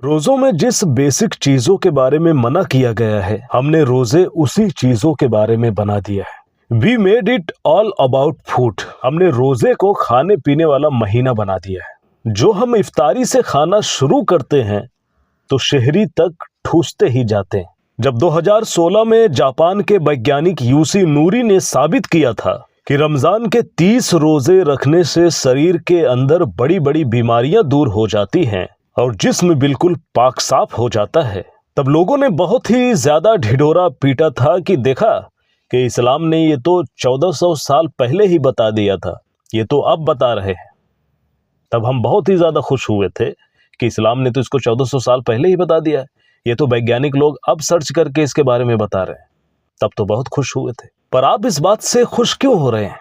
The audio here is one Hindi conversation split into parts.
रोजों में जिस बेसिक चीजों के बारे में मना किया गया है, हमने रोजे उसी चीजों के बारे में बना दिया है। We made it all about food. हमने रोजे को खाने पीने वाला महीना बना दिया है। जो हम इफ्तारी से खाना शुरू करते हैं तो शहरी तक ठूसते ही जाते हैं। जब 2016 में जापान के वैज्ञानिक यूसी नूरी ने साबित किया था कि रमजान के 30 रोजे रखने से शरीर के अंदर बड़ी बड़ी बीमारियां दूर हो जाती हैं और जिस्म बिल्कुल पाक साफ हो जाता है, तब लोगों ने बहुत ही ज्यादा ढिढोरा पीटा था कि देखा कि इस्लाम ने ये तो 1400 साल पहले ही बता दिया था, ये तो अब बता रहे हैं। तब हम बहुत ही ज्यादा खुश हुए थे कि इस्लाम ने तो इसको 1400 साल पहले ही बता दिया है, ये तो वैज्ञानिक लोग अब सर्च करके इसके बारे में बता रहे हैं। तब तो बहुत खुश हुए थे। पर आप इस बात से खुश क्यों हो रहे हैं?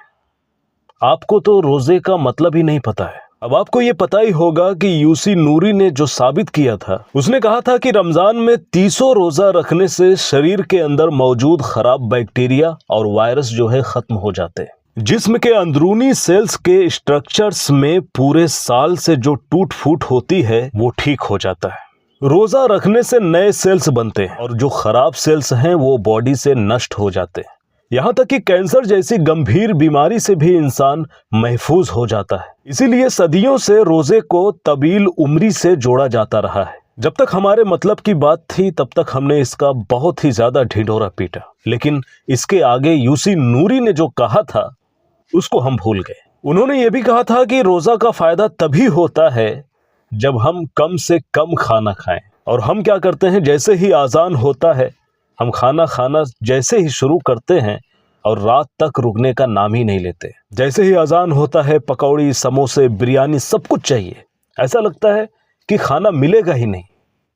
आपको तो रोजे का मतलब ही नहीं पता है। अब आपको ये पता ही होगा कि यूसी नूरी ने जो साबित किया था, उसने कहा था कि रमजान में 30 रोजा रखने से शरीर के अंदर मौजूद खराब बैक्टीरिया और वायरस जो है खत्म हो जाते हैं। जिस्म के अंदरूनी सेल्स के स्ट्रक्चर्स में पूरे साल से जो टूट फूट होती है वो ठीक हो जाता है। रोजा रखने से नए सेल्स बनते हैं और जो खराब सेल्स हैं वो बॉडी से नष्ट हो जाते हैं। यहाँ तक कि कैंसर जैसी गंभीर बीमारी से भी इंसान महफूज हो जाता है। इसीलिए सदियों से रोजे को तवील उम्री से जोड़ा जाता रहा है। जब तक हमारे मतलब की बात थी तब तक हमने इसका बहुत ही ज्यादा ढिढोरा पीटा, लेकिन इसके आगे यूसी नूरी ने जो कहा था उसको हम भूल गए। उन्होंने ये भी कहा था कि रोजा का फायदा तभी होता है जब हम कम से कम खाना खाएं। और हम क्या करते हैं, जैसे ही आजान होता है हम खाना खाना जैसे ही शुरू करते हैं और रात तक रुकने का नाम ही नहीं लेते। जैसे ही अजान होता है पकौड़ी, समोसे, बिरयानी सब कुछ चाहिए। ऐसा लगता है कि खाना मिलेगा ही नहीं।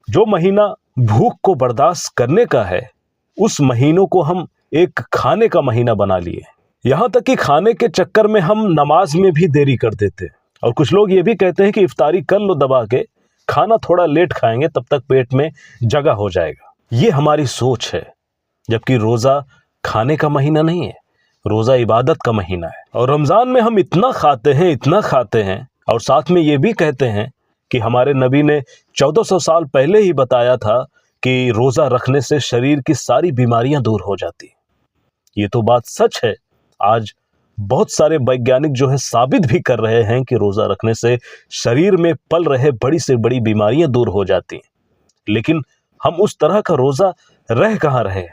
जो महीना भूख को बर्दाश्त करने का है, उस महीनों को हम एक खाने का महीना बना लिए। यहाँ तक कि खाने के चक्कर में हम नमाज में भी देरी कर देते। और कुछ लोग ये भी कहते हैं कि इफ्तारी कर लो दबा के, खाना थोड़ा लेट खाएंगे तब तक पेट में जगह हो जाएगा। ये हमारी सोच है, जबकि रोजा खाने का महीना नहीं है, रोजा इबादत का महीना है। और रमजान में हम इतना खाते हैं और साथ में ये भी कहते हैं कि हमारे नबी ने 1400 साल पहले ही बताया था कि रोजा रखने से शरीर की सारी बीमारियां दूर हो जाती। ये तो बात सच है। आज बहुत सारे वैज्ञानिक जो है साबित भी कर रहे हैं कि रोजा रखने से शरीर में पल रहे बड़ी से बड़ी बीमारियां दूर हो जाती। लेकिन हम उस तरह का रोजा रह कहाँ रहे।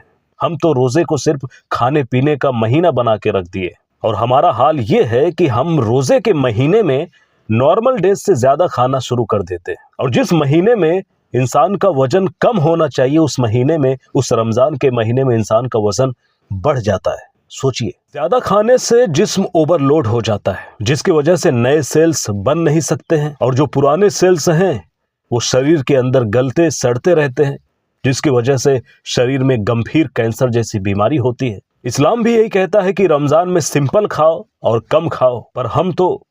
हम तो रोजे को सिर्फ खाने पीने का महीना बना के रख दिए। और हमारा हाल ये है कि हम रोजे के महीने में नॉर्मल डेज से ज्यादा खाना शुरू कर देते हैं। और जिस महीने में इंसान का वजन कम होना चाहिए, उस महीने में, उस रमजान के महीने में इंसान का वजन बढ़ जाता है। सोचिए, ज्यादा खाने से जिस्म ओवरलोड हो जाता है, जिसकी वजह से नए सेल्स बन नहीं सकते हैं और जो पुराने सेल्स हैं वो शरीर के अंदर गलते सड़ते रहते हैं, जिसकी वजह से शरीर में गंभीर कैंसर जैसी बीमारी होती है। इस्लाम भी यही कहता है कि रमजान में सिंपल खाओ और कम खाओ, पर हम तो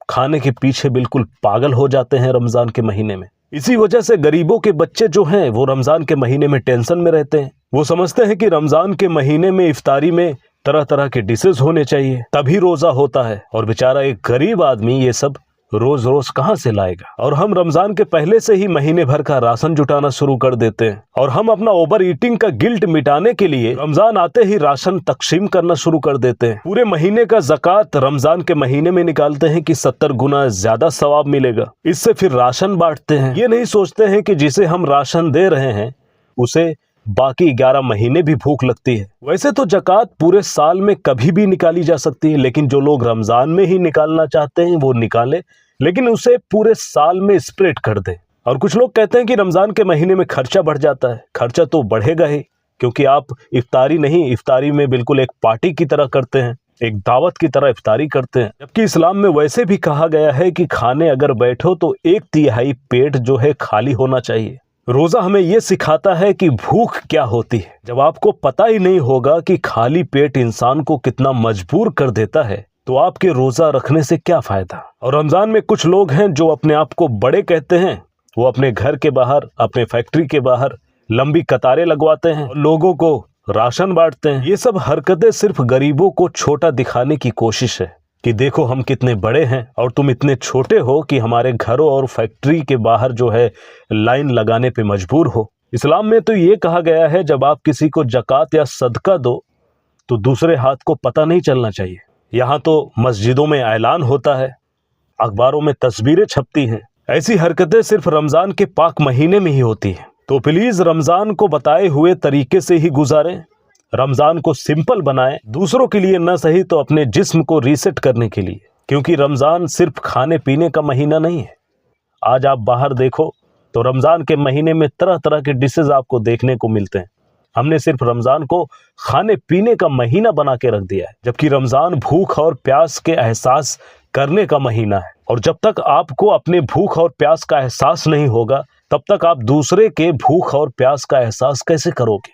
खाने के पीछे बिल्कुल पागल हो जाते हैं रमजान के महीने में। इसी वजह से गरीबों के बच्चे जो हैं वो रमजान के महीने में टेंशन में रहते हैं। वो समझते हैं कि रमजान के महीने में इफ्तारी में तरह तरह के डिशेज होने चाहिए, तभी रोजा होता है। और बेचारा एक गरीब आदमी ये सब रोज रोज कहां से लाएगा। और हम रमजान के पहले से ही महीने भर का राशन जुटाना शुरू कर देते हैं। और हम अपना ओवर ईटिंग का गिल्ट मिटाने के लिए रमजान आते ही राशन तकसीम करना शुरू कर देते हैं। पूरे महीने का ज़कात रमजान के महीने में निकालते हैं कि 70 गुना ज्यादा सवाब मिलेगा। इससे फिर राशन बांटते हैं। ये नहीं सोचते हैं कि जिसे हम राशन दे रहे हैं उसे बाकी 11 महीने भी भूख लगती है। वैसे तो ज़कात पूरे साल में कभी भी निकाली जा सकती है, लेकिन जो लोग रमजान में ही निकालना चाहते हैं वो निकाले, लेकिन उसे पूरे साल में स्प्रेड कर दें। और कुछ लोग कहते हैं कि रमजान के महीने में खर्चा बढ़ जाता है। खर्चा तो बढ़ेगा ही, क्योंकि आप इफ्तारी नहीं, इफ्तारी में बिल्कुल एक पार्टी की तरह करते हैं, एक दावत की तरह इफ्तारी करते हैं। जबकि इस्लाम में वैसे भी कहा गया है कि खाने अगर बैठो तो 1/3 पेट जो है खाली होना चाहिए। रोजा हमें यह सिखाता है कि भूख क्या होती है। जब आपको पता ही नहीं होगा कि खाली पेट इंसान को कितना मजबूर कर देता है, तो आपके रोजा रखने से क्या फायदा। और रमजान में कुछ लोग हैं जो अपने आप को बड़े कहते हैं, वो अपने घर के बाहर, अपने फैक्ट्री के बाहर लंबी कतारें लगवाते हैं और लोगों को राशन बांटते हैं। ये सब हरकतें सिर्फ गरीबों को छोटा दिखाने की कोशिश है, कि देखो हम कितने बड़े हैं और तुम इतने छोटे हो कि हमारे घरों और फैक्ट्री के बाहर जो है लाइन लगाने पे मजबूर हो। इस्लाम में तो ये कहा गया है जब आप किसी को ज़कात या सदका दो तो दूसरे हाथ को पता नहीं चलना चाहिए। यहाँ तो मस्जिदों में ऐलान होता है, अखबारों में तस्वीरें छपती हैं। ऐसी हरकतें सिर्फ रमज़ान के पाक महीने में ही होती हैं। तो प्लीज़ रमज़ान को बताए हुए तरीके से ही गुजारें, रमज़ान को सिंपल बनाएं, दूसरों के लिए न सही तो अपने जिस्म को रीसेट करने के लिए, क्योंकि रमज़ान सिर्फ खाने पीने का महीना नहीं है। आज आप बाहर देखो तो रमज़ान के महीने में तरह तरह के डिशेज आपको देखने को मिलते हैं। हमने सिर्फ रमज़ान को खाने पीने का महीना बना के रख दिया है, जबकि रमज़ान भूख और प्यास के एहसास करने का महीना है। और जब तक आपको अपने भूख और प्यास का एहसास नहीं होगा तब तक आप दूसरे के भूख और प्यास का एहसास कैसे करोगे।